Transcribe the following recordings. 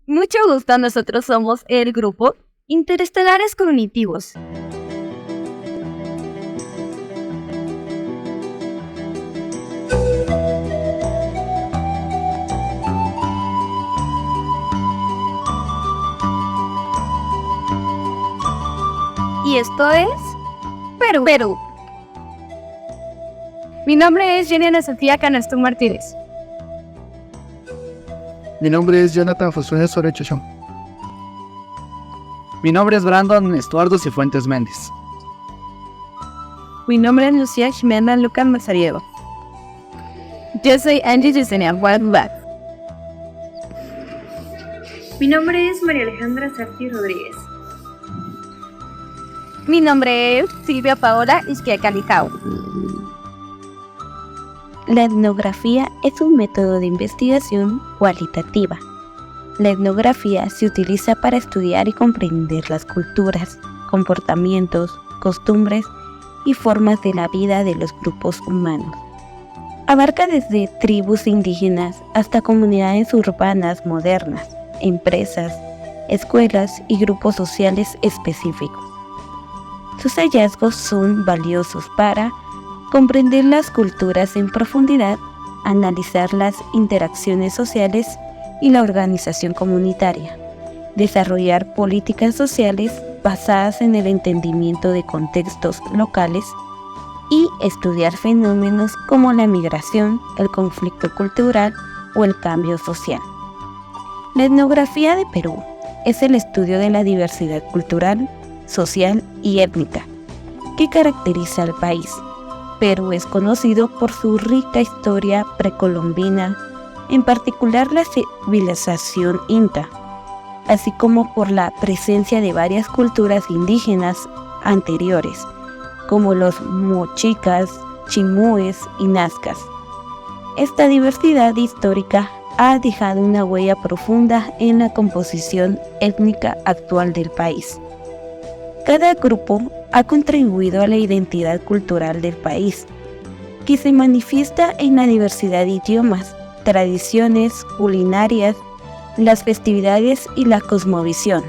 Mucho gusto, nosotros somos el grupo Interestelares Cognitivos. Y esto es Perú. Mi nombre es Jenny Ana Sofía Canastú Martínez. Mi nombre es Jonathan Josué Soria Chochón. Mi nombre es Brandon Estuardo Cifuentes Méndez. Mi nombre es Lucía Jimena Lucas Mazariego. Yo soy Angie Yesenia Wildback. Mi nombre es María Alejandra Sarti Rodríguez. Mi nombre es Silvia Paola Izquiacalicao. La etnografía es un método de investigación cualitativa. La etnografía se utiliza para estudiar y comprender las culturas, comportamientos, costumbres y formas de la vida de los grupos humanos. Abarca desde tribus indígenas hasta comunidades urbanas modernas, empresas, escuelas y grupos sociales específicos. Sus hallazgos son valiosos para comprender las culturas en profundidad, analizar las interacciones sociales y la organización comunitaria, desarrollar políticas sociales basadas en el entendimiento de contextos locales y estudiar fenómenos como la migración, el conflicto cultural o el cambio social. La etnografía de Perú es el estudio de la diversidad cultural, social y étnica que caracteriza al país. Perú es conocido por su rica historia precolombina, en particular la civilización inca, así como por la presencia de varias culturas indígenas anteriores, como los mochicas, chimúes y nazcas. Esta diversidad histórica ha dejado una huella profunda en la composición étnica actual del país. Cada grupo ha contribuido a la identidad cultural del país, que se manifiesta en la diversidad de idiomas, tradiciones, culinarias, las festividades y la cosmovisión.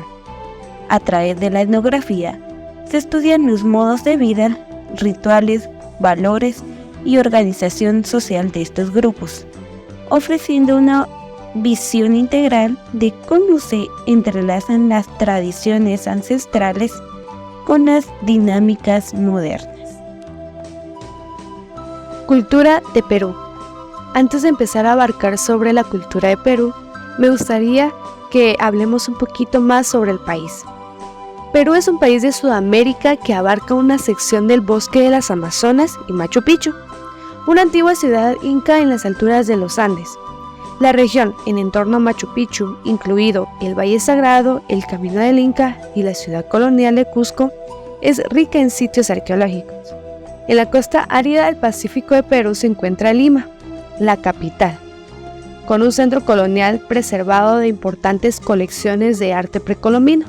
A través de la etnografía, se estudian los modos de vida, rituales, valores y organización social de estos grupos, ofreciendo una visión integral de cómo se entrelazan las tradiciones ancestrales con las dinámicas modernas. Cultura de Perú. Antes de empezar a abarcar sobre la cultura de Perú, me gustaría que hablemos un poquito más sobre el país. Perú es un país de Sudamérica que abarca una sección del bosque de las Amazonas y Machu Picchu, una antigua ciudad inca en las alturas de los Andes. La región en entorno a Machu Picchu, incluido el Valle Sagrado, el Camino del Inca y la ciudad colonial de Cusco, es rica en sitios arqueológicos. En la costa árida del Pacífico de Perú se encuentra Lima, la capital, con un centro colonial preservado de importantes colecciones de arte precolombino.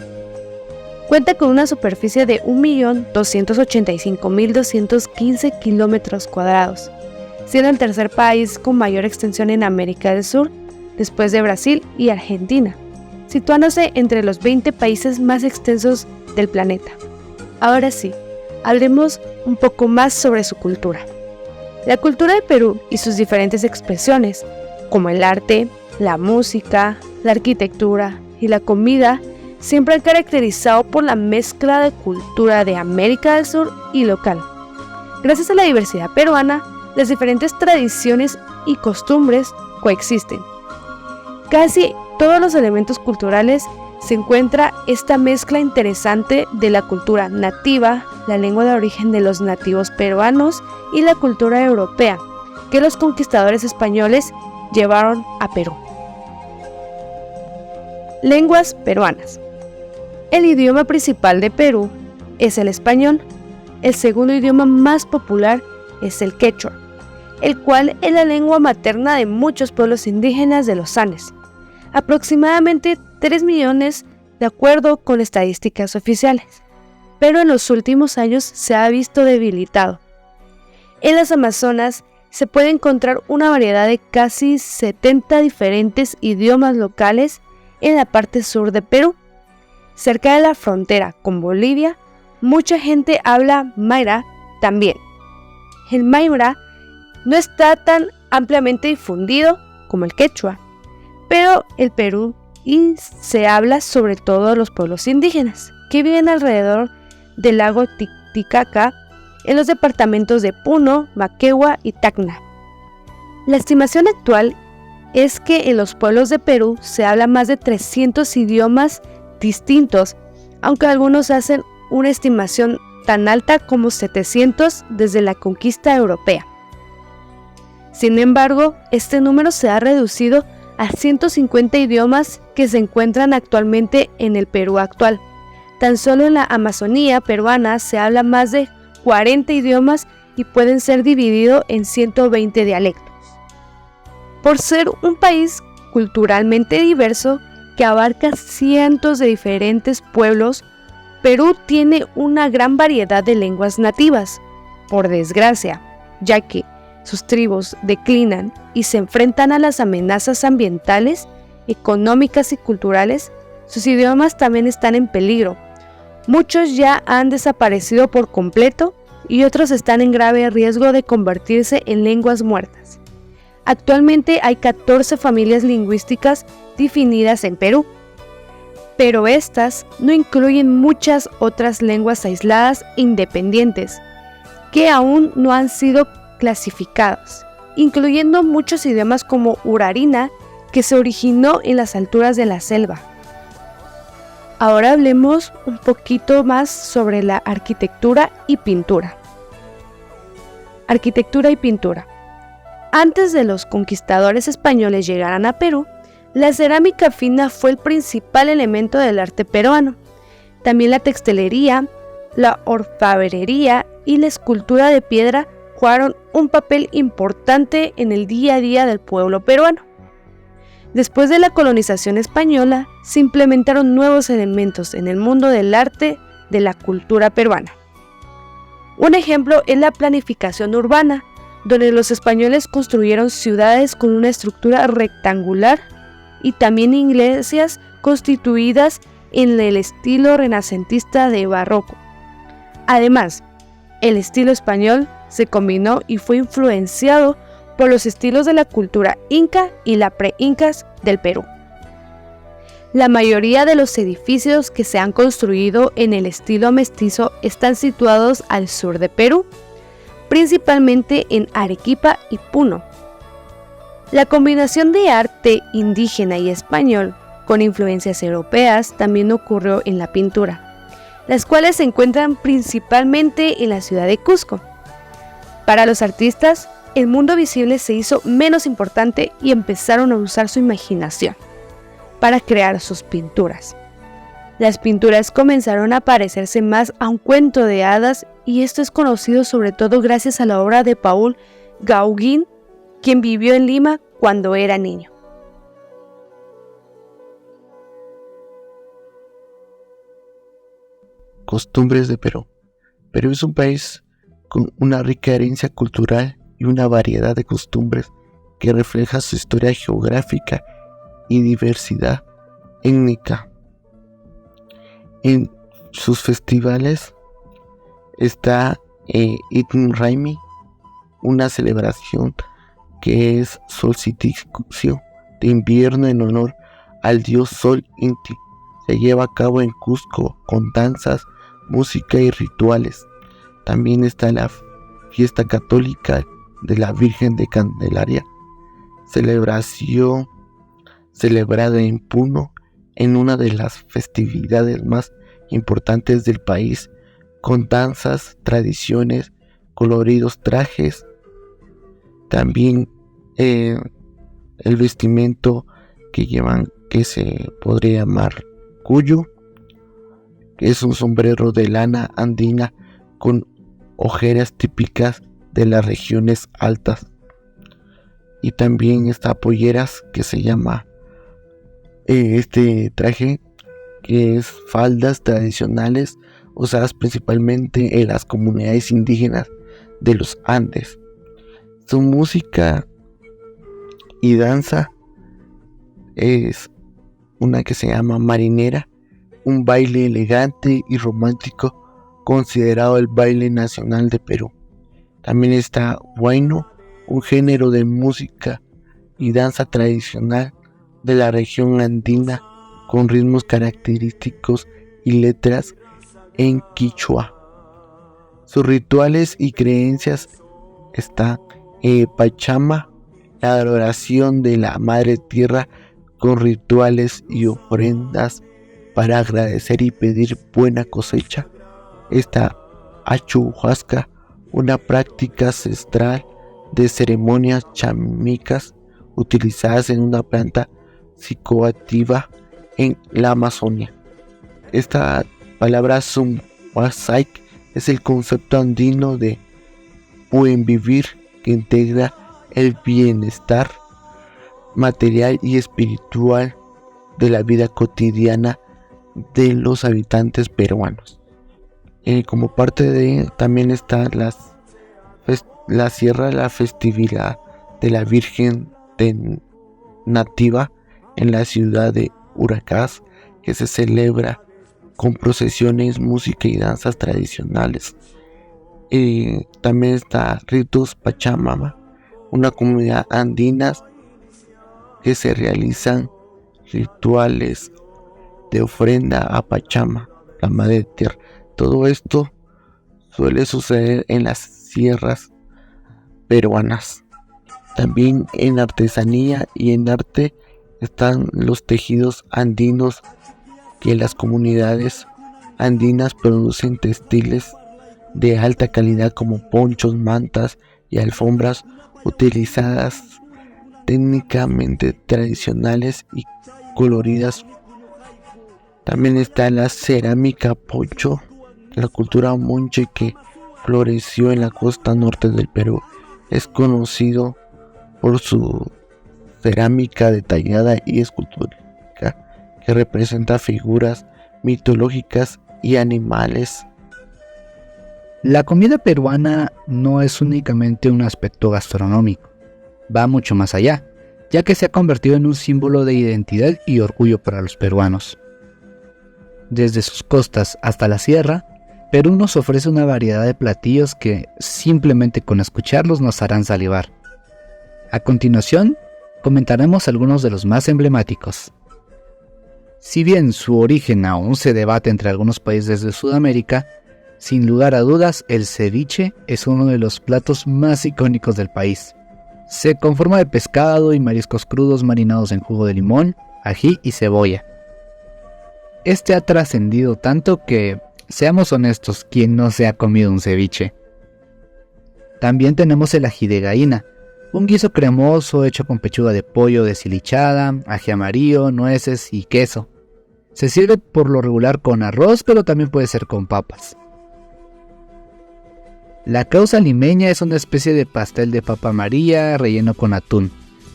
Cuenta con una superficie de 1.285.215 kilómetros cuadrados, siendo el tercer país con mayor extensión en América del Sur, después de Brasil y Argentina, situándose entre los 20 países más extensos del planeta. Ahora sí, hablemos un poco más sobre su cultura. La cultura de Perú y sus diferentes expresiones, como el arte, la música, la arquitectura y la comida, siempre han caracterizado por la mezcla de cultura de América del Sur y local. Gracias a la diversidad peruana, las diferentes tradiciones y costumbres coexisten. Casi todos los elementos culturales se encuentra esta mezcla interesante de la cultura nativa, la lengua de origen de los nativos peruanos y la cultura europea que los conquistadores españoles llevaron a Perú. Lenguas peruanas. El idioma principal de Perú es el español. El segundo idioma más popular es el quechua, el cual es la lengua materna de muchos pueblos indígenas de los Andes, aproximadamente 3 millones de acuerdo con estadísticas oficiales, pero en los últimos años se ha visto debilitado. En las Amazonas se puede encontrar una variedad de casi 70 diferentes idiomas locales en la parte sur de Perú. Cerca de la frontera con Bolivia, mucha gente habla Mayra también. El Mayra no está tan ampliamente difundido como el quechua, pero el Perú y se habla sobre todo de los pueblos indígenas que viven alrededor del lago Titicaca en los departamentos de Puno, Maquegua y Tacna. La estimación actual es que en los pueblos de Perú se habla más de 300 idiomas distintos, aunque algunos hacen una estimación tan alta como 700 desde la conquista europea. Sin embargo, este número se ha reducido a 150 idiomas que se encuentran actualmente en el Perú actual. Tan solo en la Amazonía peruana se habla más de 40 idiomas y pueden ser divididos en 120 dialectos. Por ser un país culturalmente diverso que abarca cientos de diferentes pueblos, Perú tiene una gran variedad de lenguas nativas. Por desgracia, ya que sus tribus declinan y se enfrentan a las amenazas ambientales, económicas y culturales, sus idiomas también están en peligro. Muchos ya han desaparecido por completo y otros están en grave riesgo de convertirse en lenguas muertas. Actualmente hay 14 familias lingüísticas definidas en Perú, pero estas no incluyen muchas otras lenguas aisladas e independientes que aún no han sido clasificados, incluyendo muchos idiomas como Urarina, que se originó en las alturas de la selva. Ahora hablemos un poquito más sobre la arquitectura y pintura. Arquitectura y pintura. Antes de los conquistadores españoles llegaran a Perú, la cerámica fina fue el principal elemento del arte peruano. También la textilería, la orfebrería y la escultura de piedra jugaron un papel importante en el día a día del pueblo peruano. Después de la colonización española, se implementaron nuevos elementos en el mundo del arte de la cultura peruana. Un ejemplo es la planificación urbana, donde los españoles construyeron ciudades con una estructura rectangular y también iglesias constituidas en el estilo renacentista de barroco. Además, el estilo español se combinó y fue influenciado por los estilos de la cultura inca y la pre-incas del Perú. La mayoría de los edificios que se han construido en el estilo mestizo están situados al sur de Perú, principalmente en Arequipa y Puno. La combinación de arte indígena y español con influencias europeas también ocurrió en la pintura, las cuales se encuentran principalmente en la ciudad de Cusco. Para los artistas, el mundo visible se hizo menos importante y empezaron a usar su imaginación para crear sus pinturas. Las pinturas comenzaron a parecerse más a un cuento de hadas y esto es conocido sobre todo gracias a la obra de Paul Gauguin, quien vivió en Lima cuando era niño. Costumbres de Perú. Perú es un país con una rica herencia cultural y una variedad de costumbres que refleja su historia geográfica y diversidad étnica. En sus festivales está Inti Raymi, una celebración que es solsticio de invierno en honor al dios Sol Inti. Se lleva a cabo en Cusco con danzas, música y rituales. También está la fiesta católica de la Virgen de Candelaria, celebración celebrada en Puno en una de las festividades más importantes del país, con danzas, tradiciones, coloridos trajes. También el vestimento que llevan, que se podría llamar cuyo, que es un sombrero de lana andina con ojeras típicas de las regiones altas. Y también está polleras, que se llama este traje, que es faldas tradicionales usadas principalmente en las comunidades indígenas de los Andes. Su música y danza es una que se llama marinera, un baile elegante y romántico considerado el baile nacional de Perú. También está huayno, un género de música y danza tradicional de la región andina con ritmos característicos y letras en quichua. Sus rituales y creencias están Pachama, la adoración de la Madre Tierra con rituales y ofrendas para agradecer y pedir buena cosecha. Está Achuhuasca, una práctica ancestral de ceremonias chamicas utilizadas en una planta psicoactiva en la Amazonia. Esta palabra Sumhuasaic es el concepto andino de buen vivir que integra el bienestar material y espiritual de la vida cotidiana de los habitantes peruanos. Como parte de también está la Sierra, la festividad de la Virgen Nativa en la ciudad de Huracás, que se celebra con procesiones, música y danzas tradicionales. También está Ritus Pachamama, una comunidad andina que se realizan rituales de ofrenda a Pachama, la Madre Tierra. Todo esto suele suceder en las sierras peruanas. También en artesanía y en arte están los tejidos andinos, que las comunidades andinas producen textiles de alta calidad como ponchos, mantas y alfombras utilizadas técnicamente tradicionales y coloridas. También está la cerámica pocho, la cultura monche que floreció en la costa norte del Perú. Es conocido por su cerámica detallada y escultórica que representa figuras mitológicas y animales. La comida peruana no es únicamente un aspecto gastronómico, va mucho más allá, ya que se ha convertido en un símbolo de identidad y orgullo para los peruanos. Desde sus costas hasta la sierra, Perú nos ofrece una variedad de platillos que simplemente con escucharlos nos harán salivar. A continuación, comentaremos algunos de los más emblemáticos. Si bien su origen aún se debate entre algunos países de Sudamérica, sin lugar a dudas el ceviche es uno de los platos más icónicos del país. Se conforma de pescado y mariscos crudos marinados en jugo de limón, ají y cebolla. Este ha trascendido tanto que, seamos honestos, ¿quién no se ha comido un ceviche? También tenemos el ají de gallina, un guiso cremoso hecho con pechuga de pollo desilichada, ají amarillo, nueces y queso. Se sirve por lo regular con arroz, pero también puede ser con papas. La causa limeña es una especie de pastel de papa amarilla relleno con atún,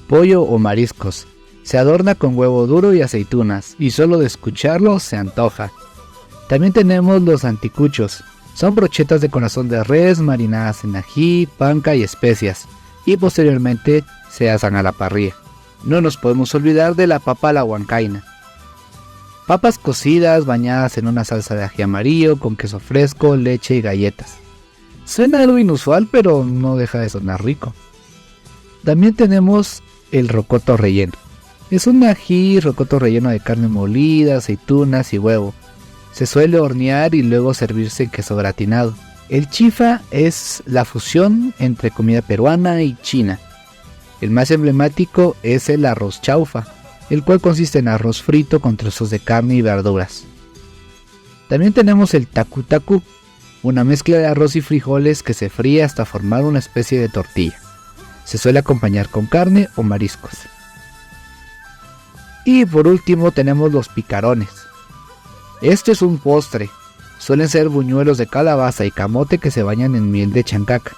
pollo o mariscos. Se adorna con huevo duro y aceitunas, y solo de escucharlo se antoja. También tenemos los anticuchos. Son brochetas de corazón de res marinadas en ají, panca y especias, y posteriormente se asan a la parrilla. No nos podemos olvidar de la papa a la huancaina. Papas cocidas bañadas en una salsa de ají amarillo con queso fresco, leche y galletas. Suena algo inusual, pero no deja de sonar rico. También tenemos el rocoto relleno. Es un ají rocoto relleno de carne molida, aceitunas y huevo. Se suele hornear y luego servirse en queso gratinado. El chifa es la fusión entre comida peruana y china. El más emblemático es el arroz chaufa, el cual consiste en arroz frito con trozos de carne y verduras. También tenemos el tacu tacu, una mezcla de arroz y frijoles que se fríe hasta formar una especie de tortilla. Se suele acompañar con carne o mariscos. Y por último tenemos los picarones. Este es un postre. Suelen ser buñuelos de calabaza y camote que se bañan en miel de chancaca.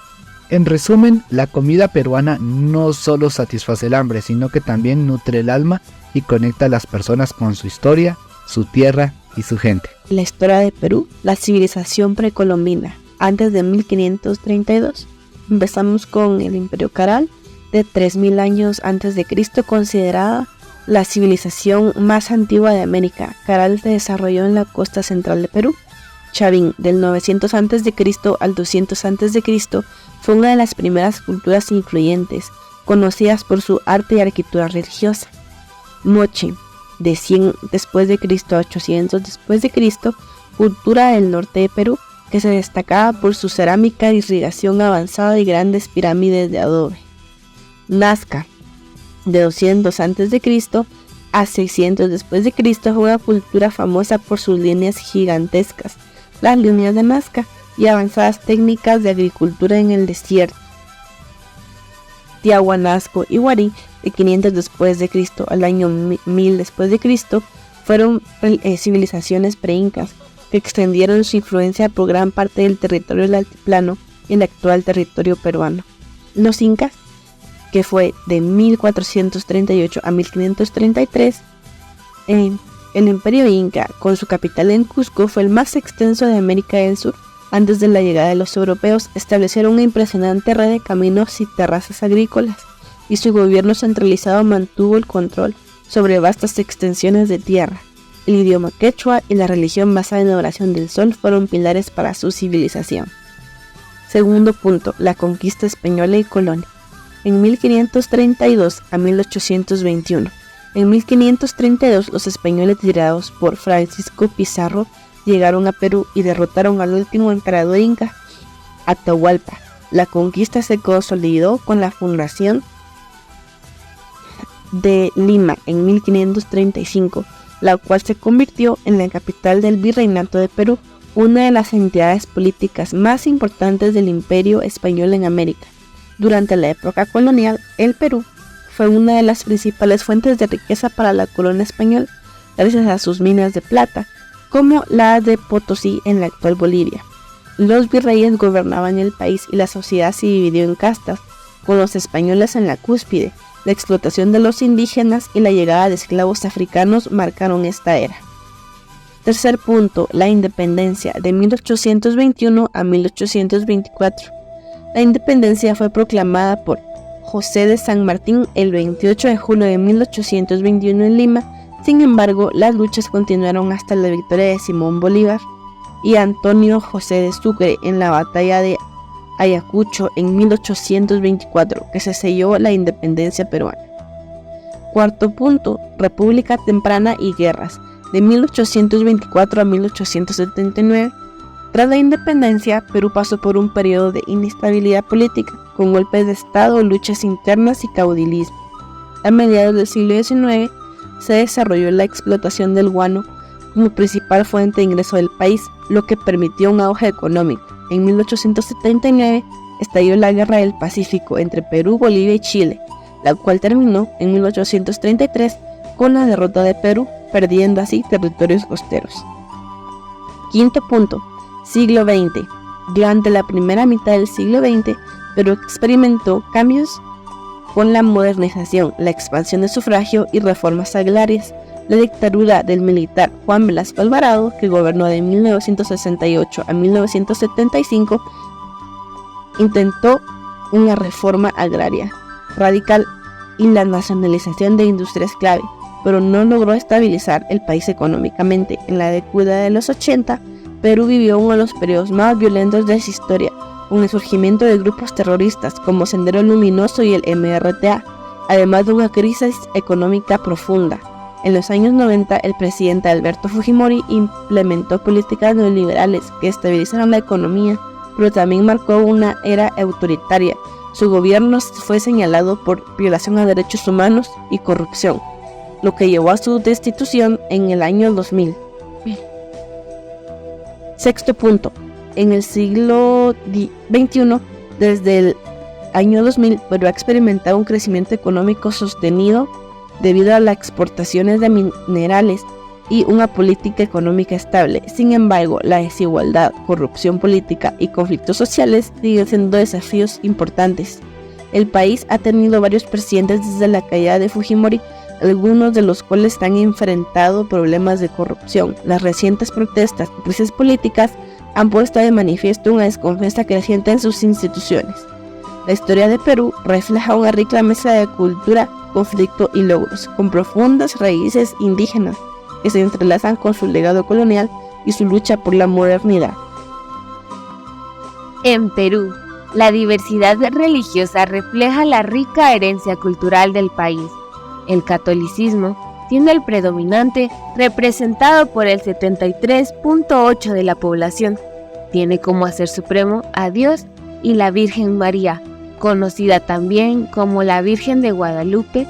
En resumen, la comida peruana no solo satisface el hambre, sino que también nutre el alma y conecta a las personas con su historia, su tierra y su gente. La historia de Perú, la civilización precolombina, antes de 1532. Empezamos con el Imperio Caral, de 3000 años antes de Cristo, considerada la civilización más antigua de América. Caral se desarrolló en la costa central de Perú. Chavín, del 900 a.C. al 200 a.C., fue una de las primeras culturas influyentes, conocidas por su arte y arquitectura religiosa. Moche, de 100 después de Cristo a 800 después de Cristo, cultura del norte de Perú, que se destacaba por su cerámica de irrigación avanzada y grandes pirámides de adobe. Nazca, de 200 a.C. a 600 después de Cristo, fue una cultura famosa por sus líneas gigantescas, las líneas de Nazca, y avanzadas técnicas de agricultura en el desierto. Tiahuanaco y Huarí, de 500 después de Cristo al año 1000 después de Cristo, fueron civilizaciones pre-incas que extendieron su influencia por gran parte del territorio del altiplano y el actual territorio peruano. Los incas, que fue de 1438 a 1533, el imperio inca, con su capital en Cusco, fue el más extenso de América del Sur. Antes de la llegada de los europeos, establecieron una impresionante red de caminos y terrazas agrícolas, y su gobierno centralizado mantuvo el control sobre vastas extensiones de tierra. El idioma quechua y la religión basada en la oración del sol fueron pilares para su civilización. Segundo punto, la conquista española y colonia. En 1532 a 1821. En 1532, los españoles, liderados por Francisco Pizarro, llegaron a Perú y derrotaron al último emperador inca, Atahualpa. La conquista se consolidó con la fundación de Lima en 1535, la cual se convirtió en la capital del Virreinato de Perú, una de las entidades políticas más importantes del Imperio Español en América. Durante la época colonial, el Perú fue una de las principales fuentes de riqueza para la corona española, gracias a sus minas de plata, como la de Potosí en la actual Bolivia. Los virreyes gobernaban el país y la sociedad se dividió en castas, con los españoles en la cúspide. La explotación de los indígenas y la llegada de esclavos africanos marcaron esta era. Tercer punto, la independencia, de 1821 a 1824. La independencia fue proclamada por José de San Martín el 28 de junio de 1821 en Lima. Sin embargo, las luchas continuaron hasta la victoria de Simón Bolívar y Antonio José de Sucre en la batalla de Ayacucho en 1824, que se selló la independencia peruana. Cuarto punto, república temprana y guerras, de 1824 a 1879. Tras la independencia, Perú pasó por un periodo de inestabilidad política, con golpes de estado, luchas internas y caudilismo. A mediados del siglo XIX, se desarrolló la explotación del guano como principal fuente de ingreso del país, lo que permitió un auge económico. En 1879 estalló la Guerra del Pacífico entre Perú, Bolivia y Chile, la cual terminó en 1833 con la derrota de Perú, perdiendo así territorios costeros. Quinto punto, siglo XX. Durante la primera mitad del siglo XX, Perú experimentó cambios con la modernización, la expansión del sufragio y reformas agrarias. La dictadura del militar Juan Velasco Alvarado, que gobernó de 1968 a 1975, intentó una reforma agraria radical y la nacionalización de industrias clave, pero no logró estabilizar el país económicamente. En la década de los 80, Perú vivió uno de los periodos más violentos de su historia, con el surgimiento de grupos terroristas como Sendero Luminoso y el MRTA, además de una crisis económica profunda. En los años 90, el presidente Alberto Fujimori implementó políticas neoliberales que estabilizaron la economía, pero también marcó una era autoritaria. Su gobierno fue señalado por violación a derechos humanos y corrupción, lo que llevó a su destitución en el año 2000. Sexto punto. En el siglo XXI, desde el año 2000, Perú ha experimentado un crecimiento económico sostenido debido a las exportaciones de minerales y una política económica estable. Sin embargo, la desigualdad, corrupción política y conflictos sociales siguen siendo desafíos importantes. El país ha tenido varios presidentes desde la caída de Fujimori, algunos de los cuales han enfrentado problemas de corrupción. Las recientes protestas y crisis políticas han puesto de manifiesto una desconfianza creciente en sus instituciones. La historia de Perú refleja una rica mezcla de cultura conflicto y logros, con profundas raíces indígenas que se entrelazan con su legado colonial y su lucha por la modernidad. En Perú, la diversidad religiosa refleja la rica herencia cultural del país. El catolicismo, siendo el predominante, representado por el 73.8% de la población, tiene como ser supremo a Dios y la Virgen María, conocida también como la Virgen de Guadalupe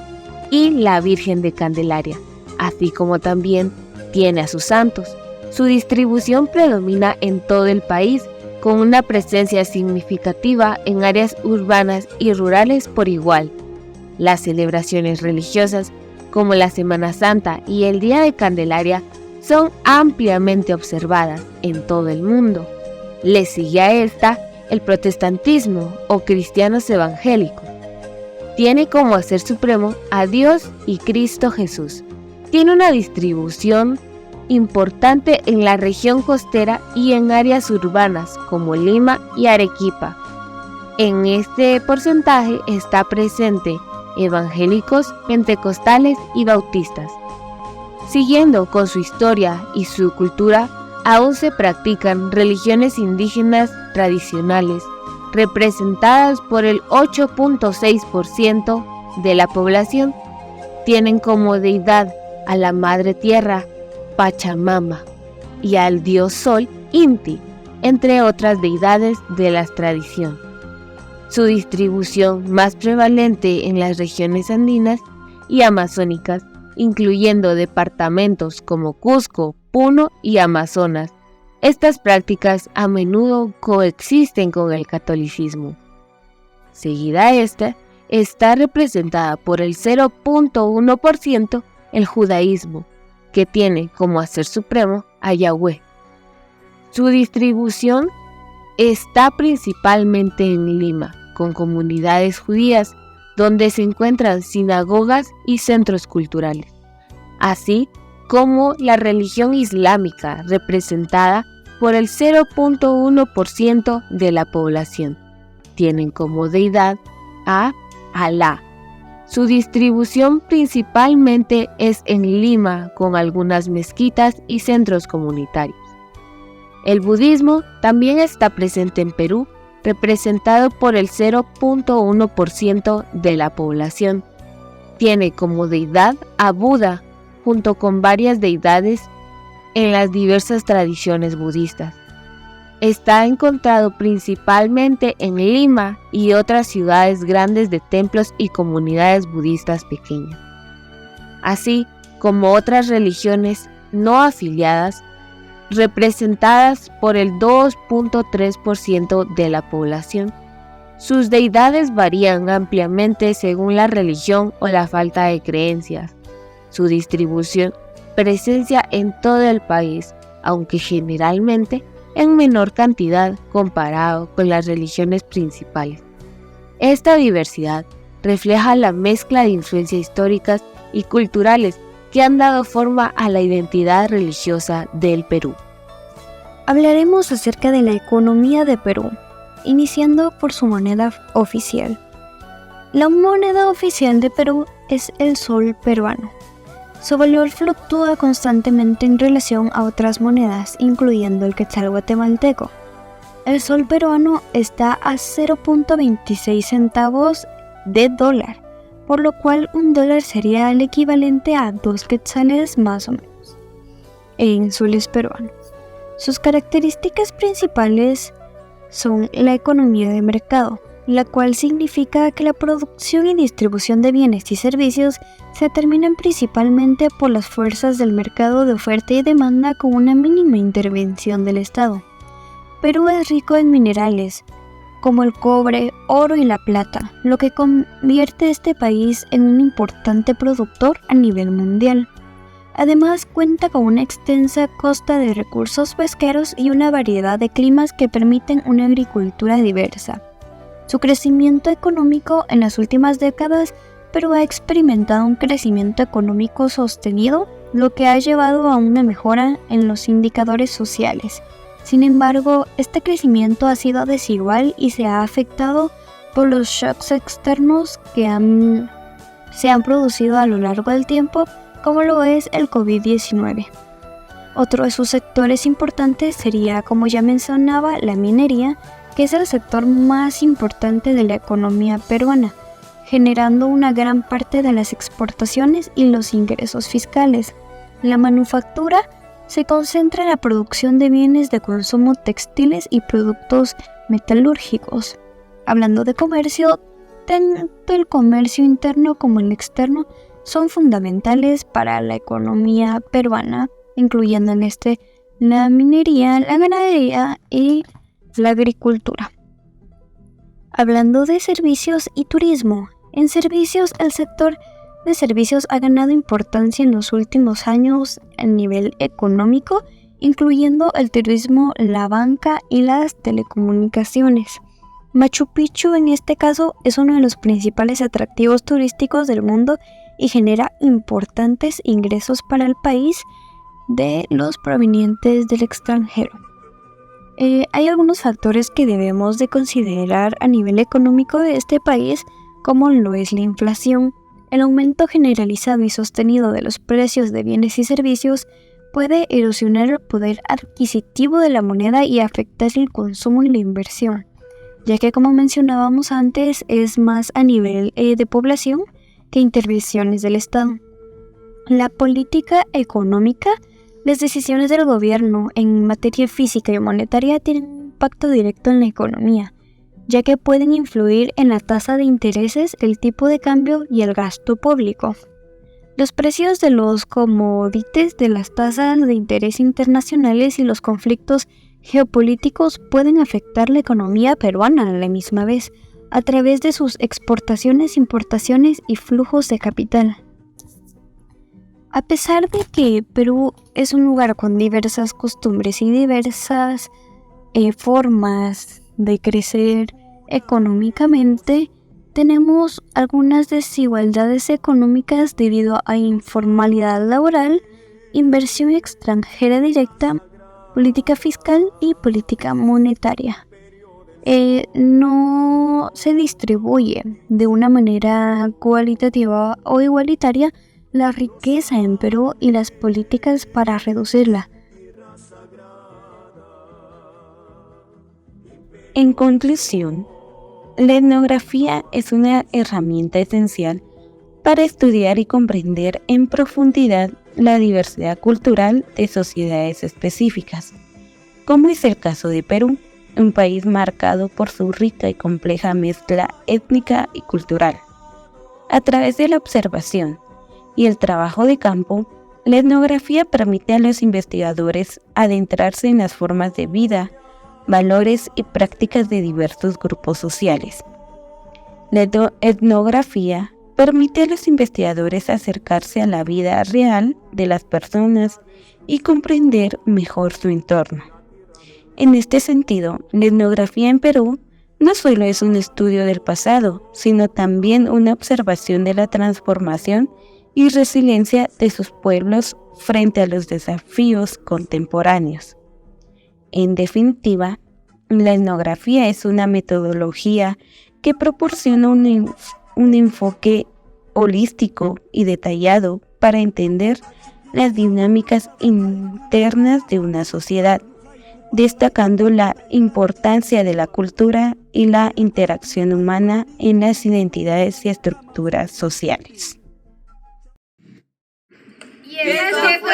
y la Virgen de Candelaria, así como también tiene a sus santos. Su distribución predomina en todo el país, con una presencia significativa en áreas urbanas y rurales por igual. Las celebraciones religiosas, como la Semana Santa y el Día de Candelaria, son ampliamente observadas en todo el mundo. Le sigue a esta el protestantismo o cristianos evangélicos. Tiene como ser supremo a Dios y Cristo Jesús. Tiene una distribución importante en la región costera y en áreas urbanas como Lima y Arequipa. En este porcentaje está presente evangélicos, pentecostales y bautistas. Siguiendo con su historia y su cultura, aún se practican religiones indígenas tradicionales, representadas por el 8.6% de la población. Tienen como deidad a la Madre Tierra, Pachamama, y al dios Sol, Inti, entre otras deidades de la tradición. Su distribución más prevalente en las regiones andinas y amazónicas, incluyendo departamentos como Cusco, Puno y Amazonas. Estas prácticas a menudo coexisten con el catolicismo. Seguida esta, está representada por el 0.1% el judaísmo, que tiene como ser supremo a Yahweh. Su distribución está principalmente en Lima, con comunidades judías, donde se encuentran sinagogas y centros culturales, así como la religión islámica, representada por el 0.1% de la población. Tienen como deidad a Alá. Su distribución principalmente es en Lima, con algunas mezquitas y centros comunitarios. El budismo también está presente en Perú, representado por el 0.1% de la población. Tiene como deidad a Buda, junto con varias deidades en las diversas tradiciones budistas. Está encontrado principalmente en Lima y otras ciudades grandes de templos y comunidades budistas pequeñas, así como otras religiones no afiliadas, representadas por el 2.3% de la población. Sus deidades varían ampliamente según la religión o la falta de creencias. Su distribución presencia en todo el país, aunque generalmente en menor cantidad comparado con las religiones principales. Esta diversidad refleja la mezcla de influencias históricas y culturales que han dado forma a la identidad religiosa del Perú. Hablaremos acerca de la economía de Perú, iniciando por su moneda oficial. La moneda oficial de Perú es el sol peruano. Su valor fluctúa constantemente en relación a otras monedas, incluyendo el quetzal guatemalteco. El sol peruano está a 0.26 centavos de dólar, por lo cual un dólar sería el equivalente a 2 quetzales más o menos, en soles peruanos. Sus características principales son la economía de mercado, la cual significa que la producción y distribución de bienes y servicios se determinan principalmente por las fuerzas del mercado de oferta y demanda con una mínima intervención del Estado. Perú es rico en minerales, como el cobre, oro y la plata, lo que convierte a este país en un importante productor a nivel mundial. Además, cuenta con una extensa costa de recursos pesqueros y una variedad de climas que permiten una agricultura diversa. Su crecimiento económico en las últimas décadas, Perú ha experimentado un crecimiento económico sostenido, lo que ha llevado a una mejora en los indicadores sociales. Sin embargo, este crecimiento ha sido desigual y se ha afectado por los shocks externos que han se han producido a lo largo del tiempo, como lo es el COVID-19. Otro de sus sectores importantes sería, como ya mencionaba, la minería, que es el sector más importante de la economía peruana, generando una gran parte de las exportaciones y los ingresos fiscales. La manufactura se concentra en la producción de bienes de consumo textiles y productos metalúrgicos. Hablando de comercio, tanto el comercio interno como el externo son fundamentales para la economía peruana, incluyendo en la minería, la ganadería y la agricultura. Hablando de servicios y turismo, en servicios el sector de servicios ha ganado importancia en los últimos años a nivel económico, incluyendo el turismo, la banca y las telecomunicaciones. Machu Picchu en este caso es uno de los principales atractivos turísticos del mundo y genera importantes ingresos para el país de los provenientes del extranjero. Hay algunos factores que debemos de considerar a nivel económico de este país, como lo es la inflación. El aumento generalizado y sostenido de los precios de bienes y servicios puede erosionar el poder adquisitivo de la moneda y afectar el consumo y la inversión, ya que, como mencionábamos antes, es más a nivel de población que intervenciones del Estado. La política económica, las decisiones del gobierno en materia física y monetaria tienen un impacto directo en la economía, ya que pueden influir en la tasa de intereses, el tipo de cambio y el gasto público. Los precios de los commodities, de las tasas de interés internacionales y los conflictos geopolíticos pueden afectar la economía peruana a la misma vez, a través de sus exportaciones, importaciones y flujos de capital. A pesar de que Perú es un lugar con diversas costumbres y diversas formas de crecer económicamente, tenemos algunas desigualdades económicas debido a informalidad laboral, inversión extranjera directa, política fiscal y política monetaria. No se distribuye de una manera cualitativa o igualitaria la riqueza en Perú y las políticas para reducirla. En conclusión, la etnografía es una herramienta esencial para estudiar y comprender en profundidad la diversidad cultural de sociedades específicas, como es el caso de Perú, un país marcado por su rica y compleja mezcla étnica y cultural. A través de la observación y el trabajo de campo, la etnografía permite a los investigadores adentrarse en las formas de vida, valores y prácticas de diversos grupos sociales. La etnografía permite a los investigadores acercarse a la vida real de las personas y comprender mejor su entorno. En este sentido, la etnografía en Perú no solo es un estudio del pasado, sino también una observación de la transformación y resiliencia de sus pueblos frente a los desafíos contemporáneos. En definitiva, la etnografía es una metodología que proporciona un enfoque holístico y detallado para entender las dinámicas internas de una sociedad, destacando la importancia de la cultura y la interacción humana en las identidades y estructuras sociales. Y este fue